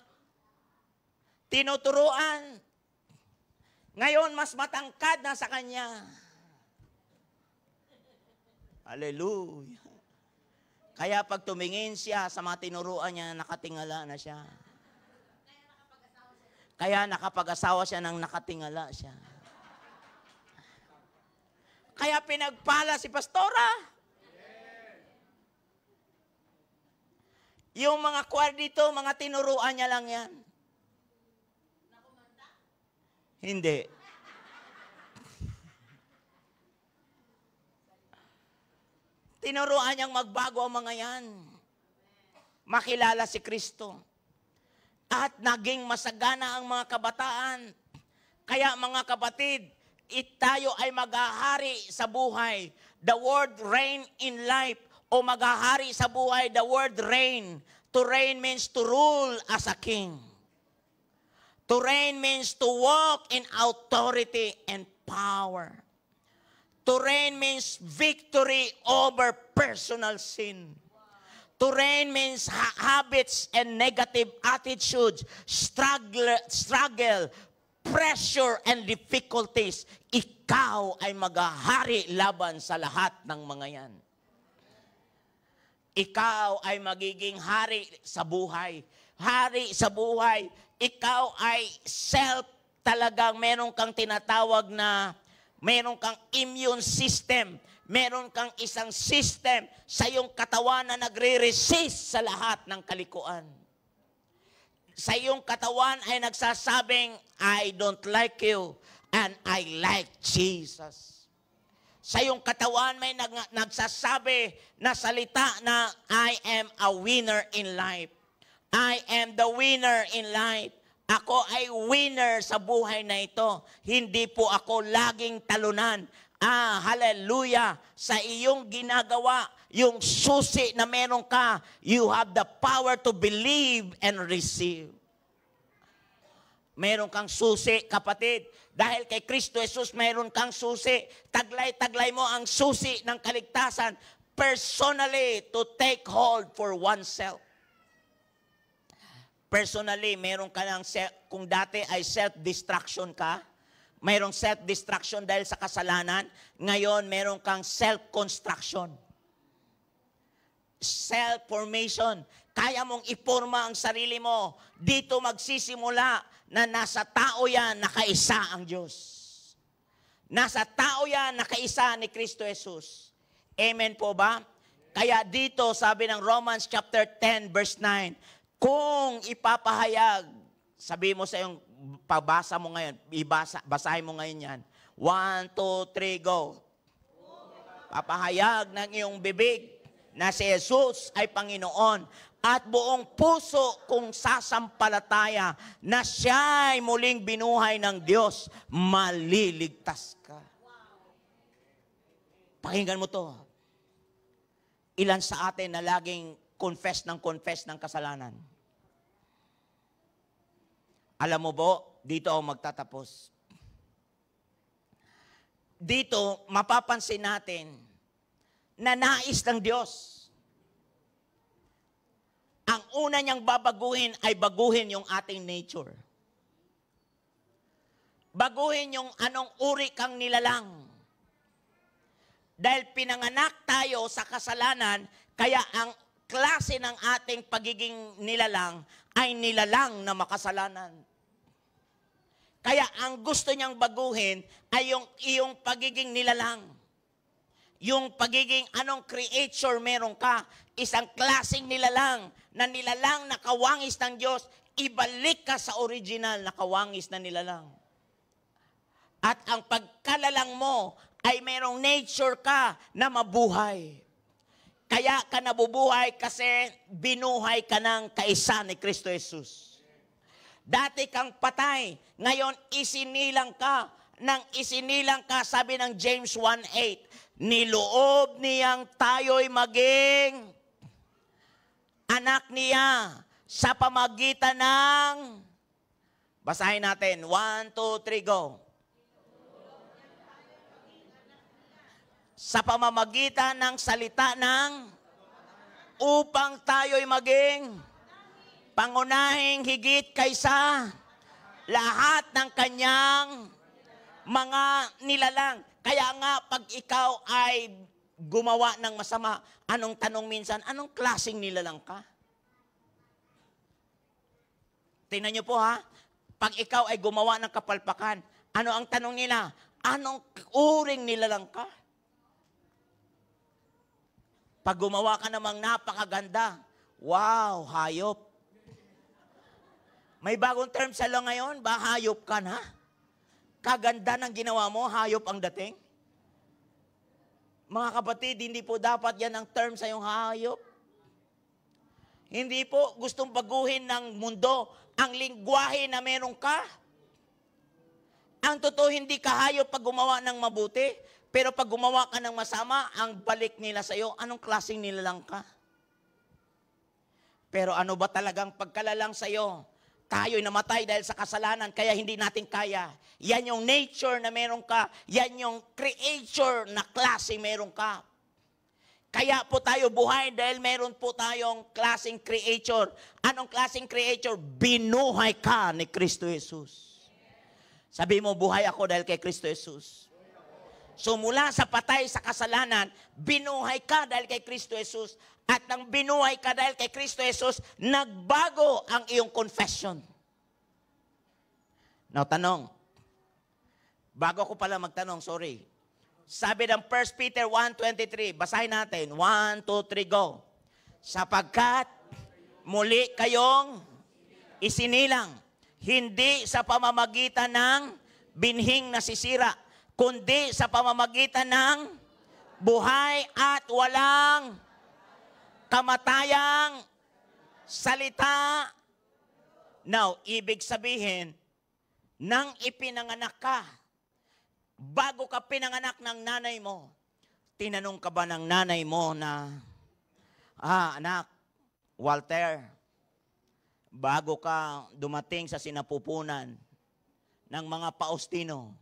tinuturuan, ngayon mas matangkad na sa kanya. Hallelujah. Kaya pag tumingin siya sa mga tinuruan niya, nakatingala na siya. Kaya nakapag-asawa siya nang nakatingala siya. Kaya pinagpala si Pastora. Yung mga choir dito, mga tinuruan niya lang yan. Hindi. Tinuruan niyang magbago ang mga yan. Makilala si Kristo. At naging masagana ang mga kabataan. Kaya mga kapatid, tayo ay maghahari sa buhay. The word reign in life. O maghahari sa buhay, the word reign. To reign means to rule as a king. To reign means to walk in authority and power. To reign means victory over personal sin. To reign means habits and negative attitudes, struggle, pressure and difficulties. Ikaw ay maghahari laban sa lahat ng mga yan. Ikaw ay magiging hari sa buhay. Hari sa buhay. Ikaw ay talagang meron kang tinatawag na Meron kang immune system. Meron kang isang system sa iyong katawan na nagre-resist sa lahat ng kalikuan. Sa iyong katawan ay nagsasabing, I don't like you and I like Jesus. Sa iyong katawan may nagsasabi na salita na I am a winner in life. I am the winner in life. Ako ay winner sa buhay na ito. Hindi po ako laging talunan. Hallelujah. Sa iyong ginagawa, yung susi na meron ka, you have the power to believe and receive. Meron kang susi, kapatid. Dahil kay Kristo Jesus, meron kang susi. Taglay-taglay mo ang susi ng kaligtasan personally to take hold for oneself. Personally, meron ka ng, kung dati ay self-destruction ka, mayroong self-destruction dahil sa kasalanan. Ngayon, meron kang self-construction. Self-formation. Kaya mong iporma ang sarili mo. Dito magsisimula na nasa tao yan, nakaisa ang Diyos. Nasa tao yan, nakaisa ni Kristo Jesus. Amen po ba? Kaya dito, sabi ng Romans chapter 10, verse 9, kung ipapahayag, sabi mo sa iyong pabasa mo ngayon, basahin mo ngayon yan. 1, 2, 3, go. Papahayag ng iyong bibig na si Jesus ay Panginoon at buong puso kung sasampalataya na siya ay muling binuhay ng Diyos, maliligtas ka. Pakinggan mo to. Ilan sa atin na laging confess ng kasalanan? Alam mo po, dito ako magtatapos. Dito, mapapansin natin na nais ng Diyos. Ang una niyang babaguhin ay baguhin yung ating nature. Baguhin yung anong uri kang nilalang. Dahil pinanganak tayo sa kasalanan, kaya ang klase ng ating pagiging nilalang ay nilalang na makasalanan. Kaya ang gusto niyang baguhin ay yung iyong pagiging nilalang. Yung pagiging anong creature meron ka, isang klaseng nilalang na kawangis ng Diyos, ibalik ka sa original na kawangis na nilalang. At ang pagkalalang mo ay merong nature ka na mabuhay. Kaya ka nabubuhay kasi binuhay ka ng kaisa ni Kristo Jesus. Dati kang patay, ngayon isinilang ka. Nang isinilang ka, sabi ng James 1:8, niloob niyang tayo'y maging anak niya sa pamagitan ng, basahin natin, 1, 2, 3, go. Sa pamamagitan ng salita ng upang tayo'y maging pangunahing higit kaysa lahat ng kanyang mga nilalang. Kaya nga, pag ikaw ay gumawa ng masama, anong tanong minsan, anong klaseng nilalang ka? Tingnan niyo po ha, pag ikaw ay gumawa ng kapalpakan, ano ang tanong nila? Anong uring nilalang ka? Pag gumawa ka namang napakaganda, wow, hayop. May bagong term sa lang ngayon, ba hayop ka na? Kaganda ng ginawa mo, hayop ang dating? Mga kapatid, hindi po dapat yan ang term sa iyong hayop. Hindi po gustong baguhin ng mundo ang lingwahe na meron ka. Ang totoo, hindi ka hayop pag gumawa ng mabuti. Pero pag gumawa ka ng masama, ang balik nila sa iyo, anong klaseng nilalang ka? Pero ano ba talagang pagkalalang sa iyo? Tayo'y namatay dahil sa kasalanan, kaya hindi natin kaya. Yan yung nature na meron ka. Yan yung creature na klase meron ka. Kaya po tayo buhay dahil meron po tayong klaseng creature. Anong klaseng creature? Binuhay ka ni Kristo Jesus. Sabi mo, buhay ako dahil kay Kristo Jesus. So mula sa patay sa kasalanan, binuhay ka dahil kay Kristo Jesus. At nang binuhay ka dahil kay Kristo Jesus, nagbago ang iyong confession. Now tanong, Bago ko pala magtanong, sorry. Sabi ng 1 Peter 1:23, basahin natin. 1, 2, 3, go. Sapagkat muli kayong isinilang, hindi sa pamamagitan ng binhing nasisira, kundi sa pamamagitan ng buhay at walang kamatayang salita. Now, ibig sabihin, nang ipinanganak ka, bago ka pinanganak ng nanay mo, tinanong ka ba ng nanay mo na, anak, Walter, bago ka dumating sa sinapupunan ng mga Paustino,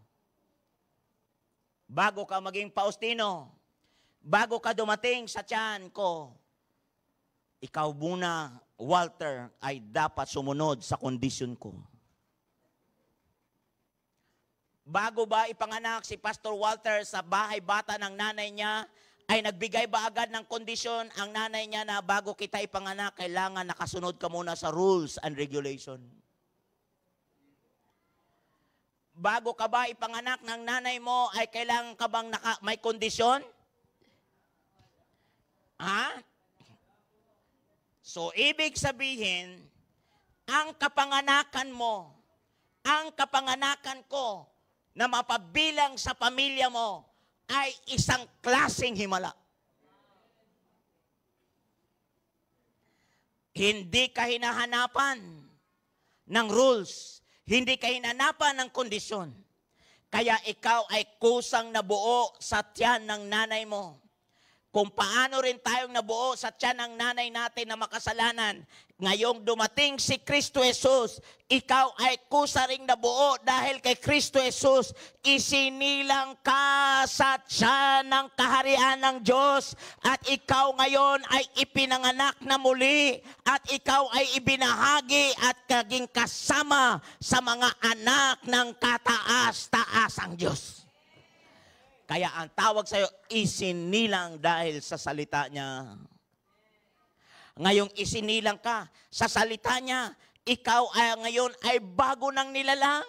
bago ka maging Paustino, bago ka dumating sa tiyan ko, ikaw muna, Walter, ay dapat sumunod sa kondisyon ko. Bago ba ipanganak si Pastor Walter sa bahay bata ng nanay niya, ay nagbigay ba agad ng kondisyon ang nanay niya na bago kita ipanganak, kailangan nakasunod ka muna sa rules and regulation? Bago ka ba ipanganak ng nanay mo, ay kailangan ka bang may kondisyon? So, ibig sabihin, ang kapanganakan mo, ang kapanganakan ko, na mapabilang sa pamilya mo, ay isang klaseng himala. Hindi ka hinahanapan ng rules, hindi ka hinahanapan ng kondisyon. Kaya ikaw ay kusang nabuo sa tiyan ng nanay mo. Kung paano rin tayong nabuo sa tiyan ng nanay natin na makasalanan, ngayong dumating si Kristo Jesus, ikaw ay kusa ring nabuo dahil kay Kristo Jesus, isinilang ka sa tiyan ng kaharian ng Diyos at ikaw ngayon ay ipinanganak na muli at ikaw ay ibinahagi at kaging kasama sa mga anak ng kataas-taasang Diyos. Kaya ang tawag sa'yo, isinilang dahil sa salita niya. Ngayong isinilang ka sa salita niya, ikaw ay ngayon ay bago ng nilalang.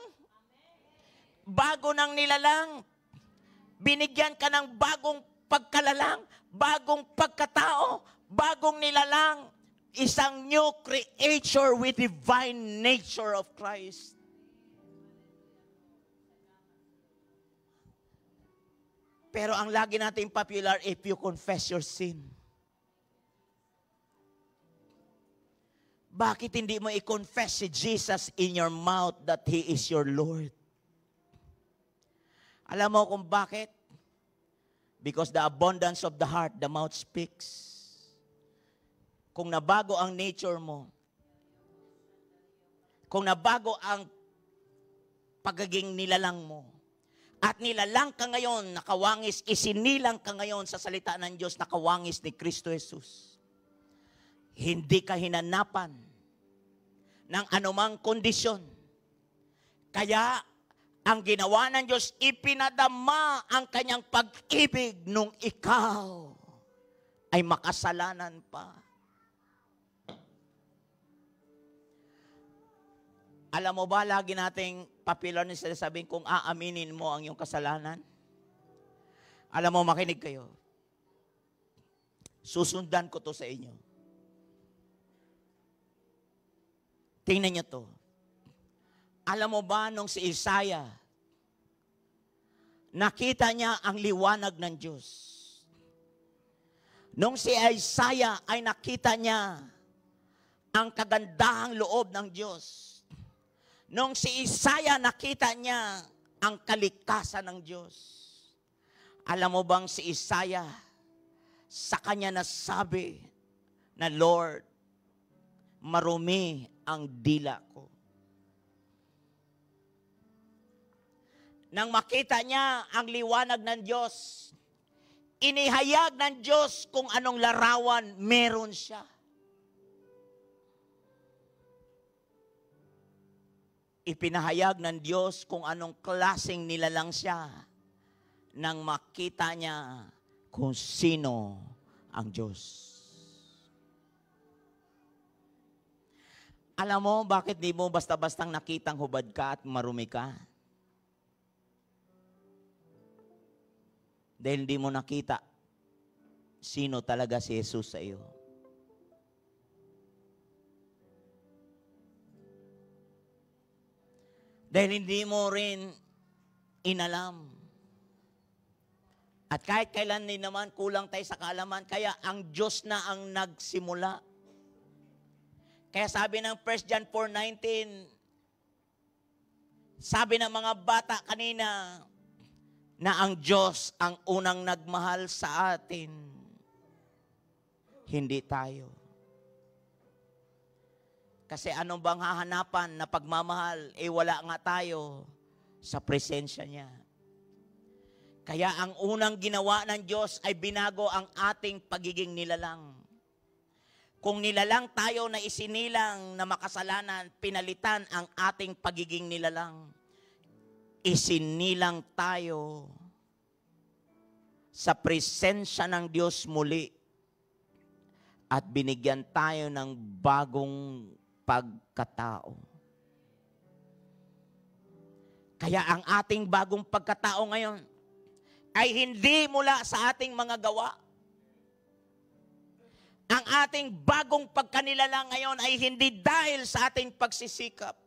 Bago ng nilalang. Binigyan ka ng bagong pagkalalang, bagong pagkatao, bagong nilalang. Isang new creature with divine nature of Christ. Pero ang lagi natin popular, if you confess your sin. Bakit hindi mo i-confess si Jesus in your mouth that He is your Lord? Alam mo kung bakit? Because the abundance of the heart, the mouth speaks. Kung nabago ang nature mo, kung nabago ang pagiging nilalang mo, at nilalang ka ngayon, nakawangis, isinilang ka ngayon sa salita ng Diyos, nakawangis ni Kristo Jesus. Hindi ka hinanapan ng anumang kondisyon. Kaya, ang ginawa ng Diyos, ipinadama ang kanyang pag-ibig nung ikaw ay makasalanan pa. Alam mo ba, lagi nating popular na sinasabihin kung aaminin mo ang iyong kasalanan? Alam mo, makinig kayo. Susundan ko to sa inyo. Tingnan niyo to. Alam mo ba, nung si Isaiah, nakita niya ang liwanag ng Diyos. Nung si Isaiah ay nakita niya ang kagandahang loob ng Diyos. Nung si Isaiah nakita niya ang kalikasan ng Diyos. Alam mo bang si Isaiah, sa kanya nasabi na, Lord, marumi ang dila ko. Nang makita niya ang liwanag ng Diyos, inihayag ng Diyos kung anong larawan meron siya. Ipinahayag ng Diyos kung anong klaseng nilalang siya nang makita niya kung sino ang Diyos. Alam mo, bakit di mo basta-bastang nakitang hubad ka at marumi ka? Dahil hindi mo nakita sino talaga si Jesus sa iyo. Dahil hindi mo rin inalam. At kahit kailan din naman kulang tayo sa kaalaman, kaya ang Diyos na ang nagsimula. Kaya sabi ng 1 John 4:19, sabi ng mga bata kanina, na ang Diyos ang unang nagmahal sa atin. Hindi tayo. Kasi anong bang hahanapan na pagmamahal? Wala nga tayo sa presensya niya. Kaya ang unang ginawa ng Diyos ay binago ang ating pagiging nilalang. Kung nilalang tayo na isinilang na makasalanan, pinalitan ang ating pagiging nilalang. Isinilang tayo sa presensya ng Diyos muli at binigyan tayo ng bagong pagkatao. Kaya ang ating bagong pagkatao ngayon ay hindi mula sa ating mga gawa. Ang ating bagong pagkanilalang ngayon ay hindi dahil sa ating pagsisikap,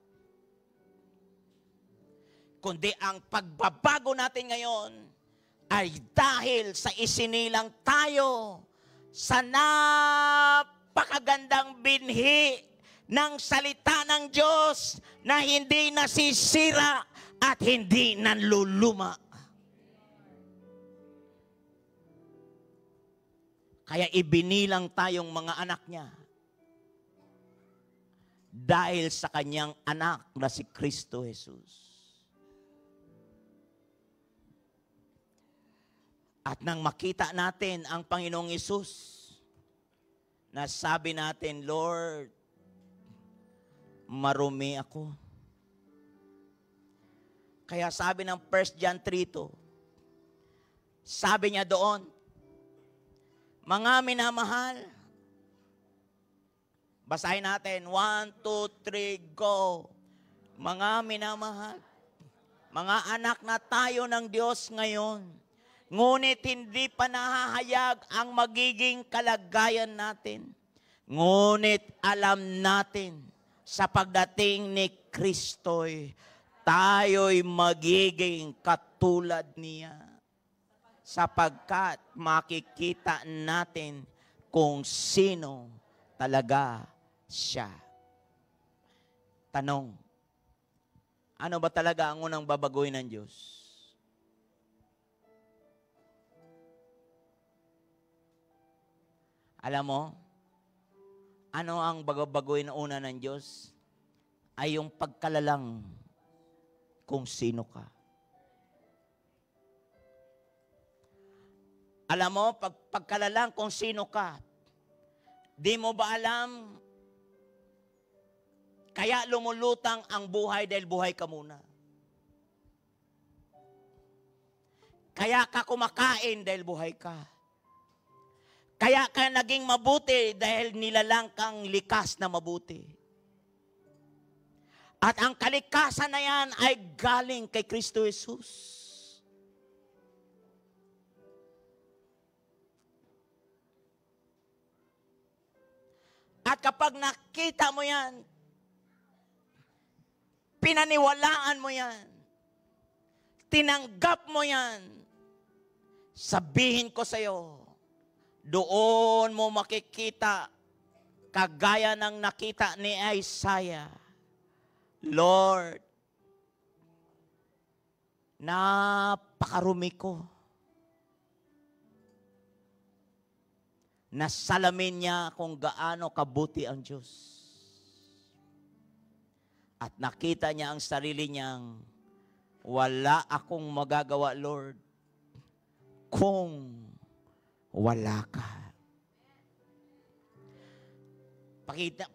kundi ang pagbabago natin ngayon ay dahil sa isinilang tayo sa napakagandang binhi ng salita ng Diyos na hindi nasisira at hindi nanluluma. Kaya ibinilang tayong mga anak niya dahil sa kanyang anak na si Kristo Jesus. At nang makita natin ang Panginoong Hesus, nasabi natin, Lord, marumi ako. Kaya sabi ng 1 John 3:2, sabi niya doon, mga minamahal, basahin natin, 1, 2, 3, go. Mga minamahal, mga anak na tayo ng Diyos ngayon, ngunit hindi pa nahahayag ang magiging kalagayan natin. Ngunit alam natin, sa pagdating ni Kristo'y tayo'y magiging katulad niya. Sapagkat makikita natin kung sino talaga siya. Tanong, ano ba talaga ang unang babaguhin ng Diyos? Alam mo, ano ang babaguhin na una ng Diyos? Ay yung pagkalalang kung sino ka. Alam mo, pagkalalang kung sino ka, di mo ba alam, kaya lumulutang ang buhay dahil buhay ka muna. Kaya ka kumakain dahil buhay ka. Kaya ka naging mabuti dahil nilalang kang likas na mabuti. At ang kalikasan na yan ay galing kay Kristo Jesus. At kapag nakita mo yan, pinaniwalaan mo yan, tinanggap mo yan, sabihin ko sa iyo, doon mo makikita, kagaya ng nakita ni Isaiah, Lord, napakarumi ko. Nasalamin niya kung gaano kabuti ang Diyos. At nakita niya ang sarili niyang, wala akong magagawa, Lord, kung wala ka.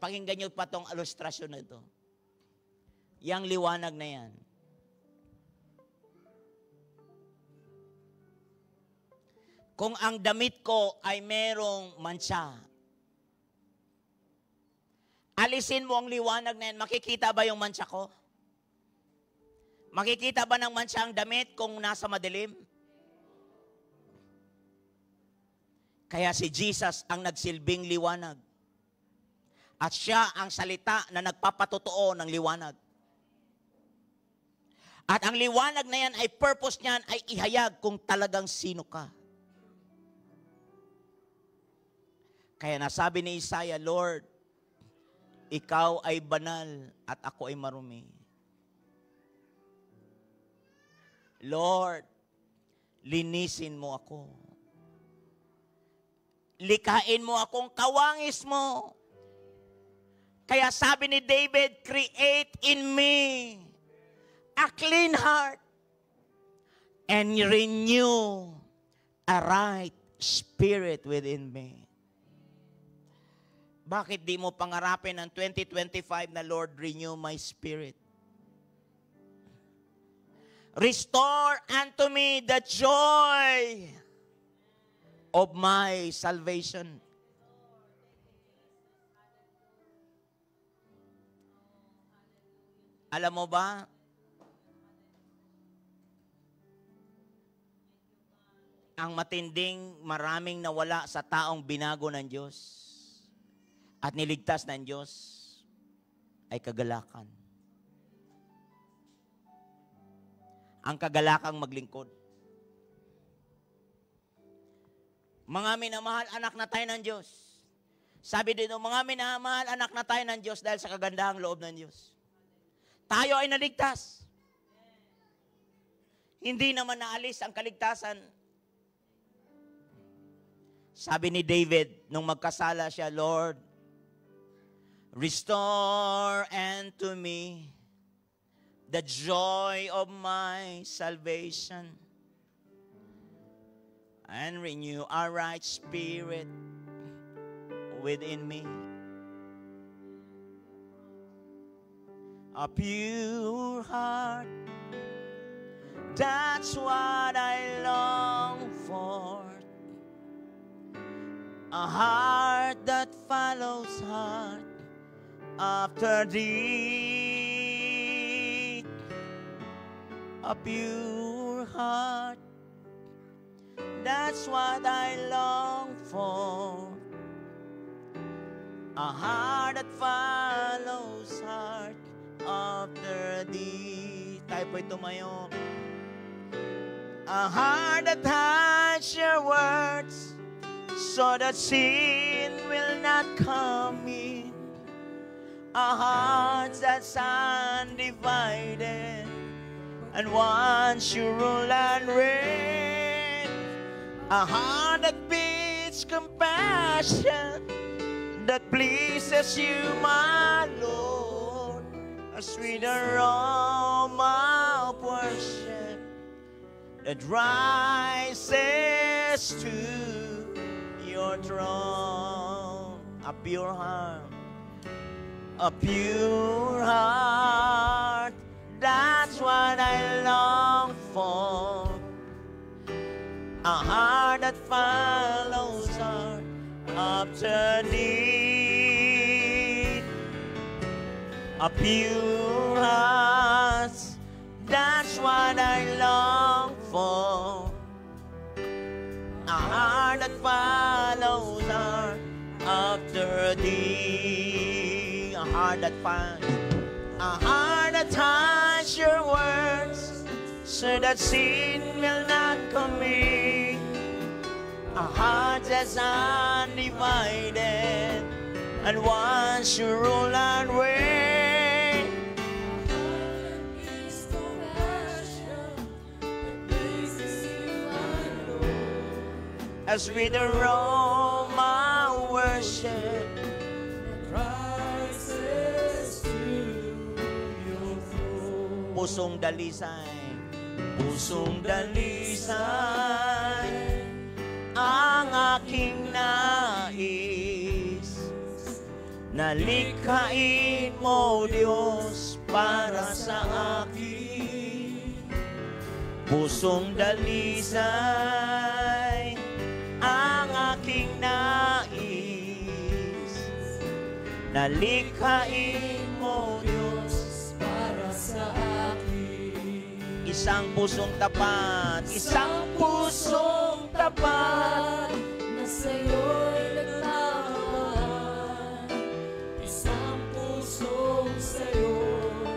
Pakinggan niyo pa itong ilustrasyon na ito. Yang liwanag na yan. Kung ang damit ko ay merong mansa, alisin mo ang liwanag na yan, makikita ba yung mansa ko? Makikita ba ng mansa ang damit kung nasa madilim? Kaya si Jesus ang nagsilbing liwanag. At siya ang salita na nagpapatotoo ng liwanag. At ang liwanag na yan ay purpose niyan ay ihayag kung talagang sino ka. Kaya nasabi ni Isaiah, Lord, ikaw ay banal at ako ay marumi. Lord, linisin mo ako. Likain mo akong kawangis mo. Kaya sabi ni David, create in me a clean heart and renew a right spirit within me. Bakit di mo pangarapin ang 2025 na Lord, renew my spirit? Restore unto me the joy of my salvation. Alam mo ba, ang matinding maraming nawala sa taong binago ng Diyos at niligtas ng Diyos ay kagalakan. Ang kagalakang maglingkod. Mga minamahal, anak na tayo ng Diyos. Sabi dito, mga minamahal, anak na tayo ng Diyos dahil sa kagandahang loob ng Diyos. Tayo ay naligtas. Hindi naman naalis ang kaligtasan. Sabi ni David, nung magkasala siya, Lord, restore unto me the joy of my salvation and renew a right spirit within me. A pure heart, that's what I long for. A heart that follows hard after thee. A pure heart, that's what I long for. A heart that follows hard after thee. Tayo po'y tumayo. A heart that has your words, so that sin will not come in. A heart that's undivided, and once you rule and reign. A heart that beats compassion, that pleases you, my Lord. A sweet aroma of worship that rises to your throne. A pure heart, a pure heart, that's what I long for. A heart that follows hard after thee. A pure heart, that's what I long for. A heart that follows hard after thee. A heart that finds, a heart that has your words, so that sin will not come in. A heart that's undivided, and once you rule and reign. As with aroma worship rises to your throne. Pusong dalisay, pusong dalisay, ang aking nais. Nalikhain mo, Diyos, para sa akin. Pusong dalisay, ang aking nais. Nalikhain mo, Diyos, para sa akin. Isang pusong tapat, isang pusong tapat, sa'yo'y nagmamahal. Isang pusong sa'yo'y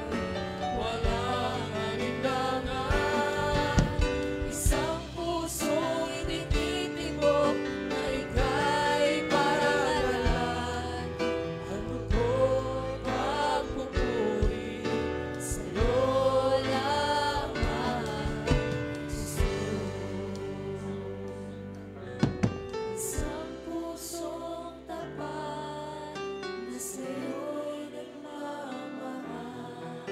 walang alinlangan. Isang pusong itinitibok na ika'y parangalan. Ano ko'y pagpupuri sa'yo lamang, Jesus. Isang pusong tapat na sa'yo'y nagmamahal.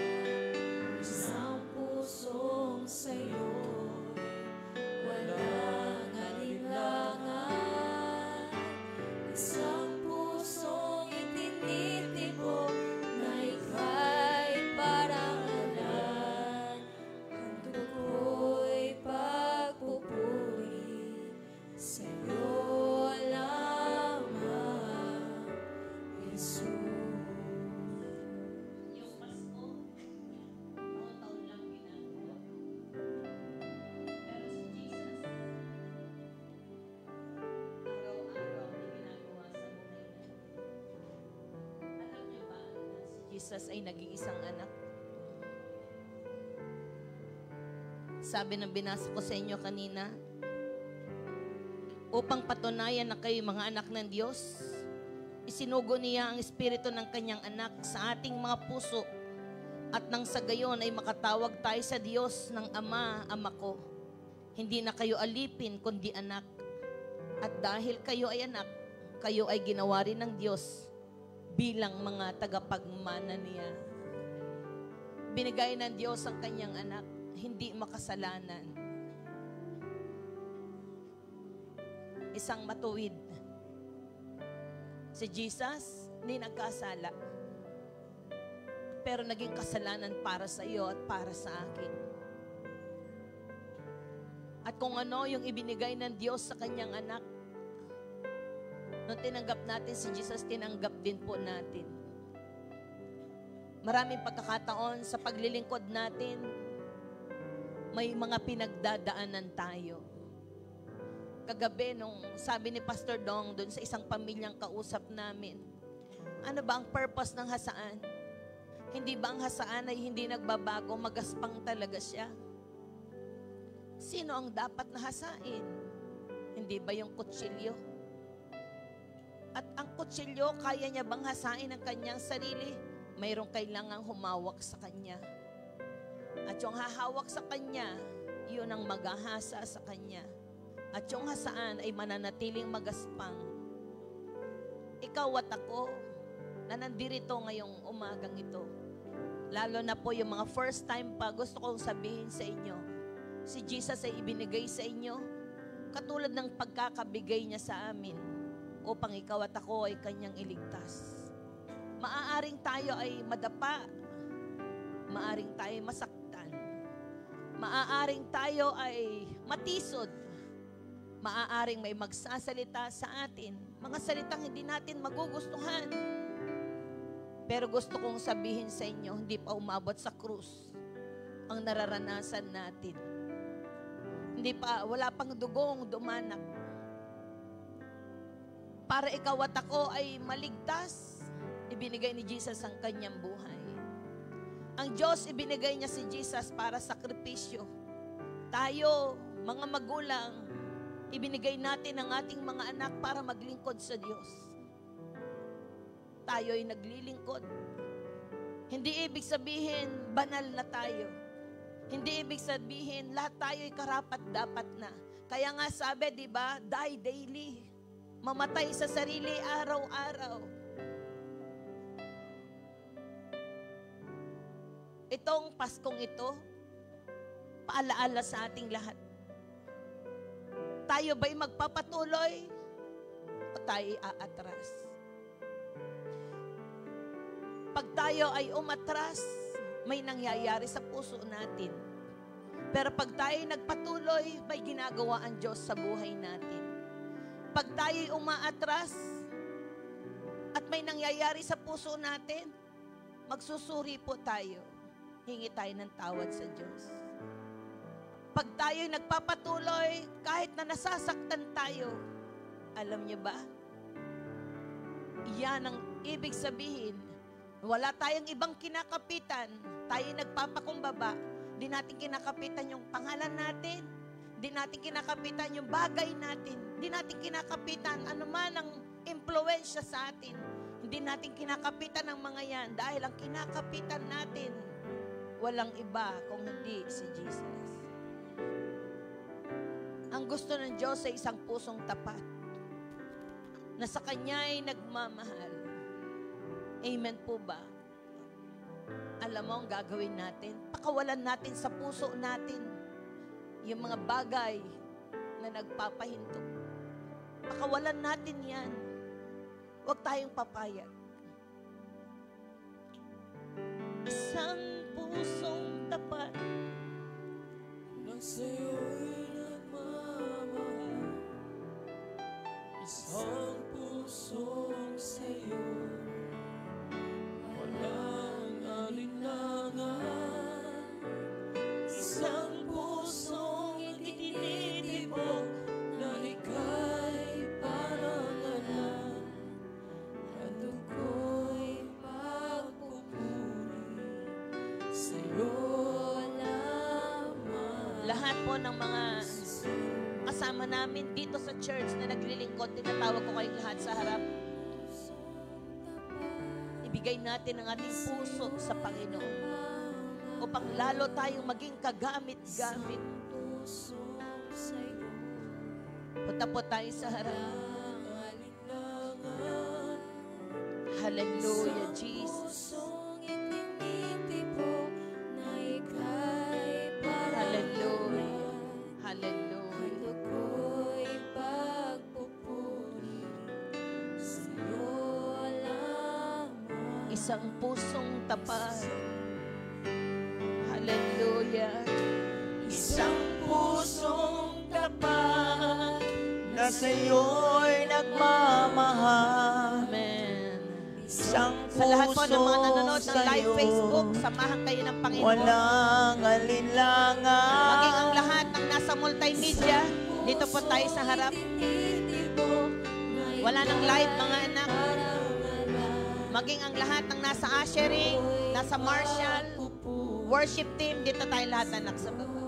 Isang pusong sa'yo'y walang alinlangan. Isang pusong itinitibok na ika'y parangalan. Kanto ko'y pagpupuri sa'yo lamang, Jesus. Yung Pasko, taon-taon lang ginagawa. Pero si Jesus, araw-araw may ginagawa sa buhay niya. Alam niyo ba na si Jesus ay nag-iisang anak? Sabi ng binasa ko sa inyo kanina, upang patunayan na kayo mga anak ng Diyos, isinugo niya ang Espiritu ng kanyang anak sa ating mga puso at nang sa gayon ay makatawag tayo sa Diyos ng Ama, Ama ko. Hindi na kayo alipin kundi anak. At dahil kayo ay anak, kayo ay ginawa rin ng Diyos bilang mga tagapagmana niya. Binigay ng Diyos ang kanyang anak, hindi makasalanan. Isang matuwid. Si Jesus, hindi nagkasala. Pero naging kasalanan para sa iyo at para sa akin. At kung ano yung ibinigay ng Diyos sa kanyang anak, nung tinanggap natin si Jesus, tinanggap din po natin. Maraming pagkakataon sa paglilingkod natin, may mga pinagdadaanan tayo. Kagabi, nung sabi ni Pastor Dong doon sa isang pamilyang kausap namin, ano ba ang purpose ng hasaan? Hindi ba ang hasaan ay hindi nagbabago, magaspang talaga siya? Sino ang dapat na hasain? Hindi ba yung kutsilyo? At ang kutsilyo, kaya niya bang hasain ang kanyang sarili? Mayroong kailangang humawak sa kanya. At yung hahawak sa kanya, yun ang maghahasa sa kanya. At yung hasaan ay mananatiling magaspang. Ikaw at ako, na nandirito ngayong umagang ito, lalo na po yung mga first time pa, gusto kong sabihin sa inyo, si Jesus ay ibinigay sa inyo, katulad ng pagkakabigay niya sa amin, upang ikaw at ako ay kanyang iligtas. Maaaring tayo ay madapa, maaaring tayo ay masaktan, maaaring tayo ay matisod, maaaring may magsasalita sa atin, mga salitang hindi natin magugustuhan. Pero gusto kong sabihin sa inyo, hindi pa umabot sa krus ang nararanasan natin. Wala pang dugong dumanak. Para ikaw at ako ay maligtas, ibinigay ni Jesus ang kanyang buhay. Ang Diyos, ibinigay niya si Jesus para sakripisyo. Tayo, mga magulang, ibinigay natin ang ating mga anak para maglingkod sa Diyos. Tayo ay naglilingkod. Hindi ibig sabihin, banal na tayo. Hindi ibig sabihin, lahat tayo ay karapat-dapat na. Kaya nga sabi, di ba, die daily. Mamatay sa sarili araw-araw. Itong Paskong ito, paalaala sa ating lahat. Tayo ba'y magpapatuloy o tayo aatras? Pag tayo ay umatras, may nangyayari sa puso natin. Pero pag tayo nagpatuloy, may ginagawa ang Diyos sa buhay natin. Pag tayo'y umaatras at may nangyayari sa puso natin, magsusuri po tayo. Hingi tayo ng tawad sa Diyos. Pag tayo'y nagpapatuloy, kahit na nasasaktan tayo, Alam niyo ba? Yan ang ibig sabihin. Wala tayong ibang kinakapitan. Tayo nagpapakumbaba. Di natin kinakapitan yung pangalan natin. Di natin kinakapitan yung bagay natin. Di natin kinakapitan anuman ang impluensya sa atin. Hindi natin kinakapitan ang mga yan dahil ang kinakapitan natin walang iba kung hindi si Jesus. Ang gusto ng Diyos ay isang pusong tapat na sa Kanya ay nagmamahal. Amen po ba? Alam mo ang gagawin natin? Pakawalan natin sa puso natin yung mga bagay na nagpapahinto. Pakawalan natin yan. Huwag tayong papayag. Isang pusong tapat na sa'yo'y nagmamahal. Isang pusong sa'yo, walang alinlangan. Isang pusong itinitibok na ika'y parangalan. Ano ko'y pagpupuri sa'yo lamang. lahat po ng mga kasama namin dito sa church na naglilingkod, tinatawag ko kayong lahat sa harap. Ibigay natin ang ating puso sa Panginoon upang lalo tayong maging kagamit-gamit. Punta po tayo sa harap. Hallelujah, Jesus. Hallelujah. Hallelujah. Isang pusong tapat. Hallelujah. Isang pusong tapat na sa'yo'y nagmamahal. Amen. Isang Sa lahat po ng mga nanonood ng live sa'yo, Facebook, samahan kayo ng Panginoon. walang alinlangan. Maging ang lahat ng nasa multimedia, dito po tayo sa harap. Wala nang live, mga anak. Maging ang lahat ng nasa ushering, nasa marshal, worship team, dito tayo lahat anak sa baba.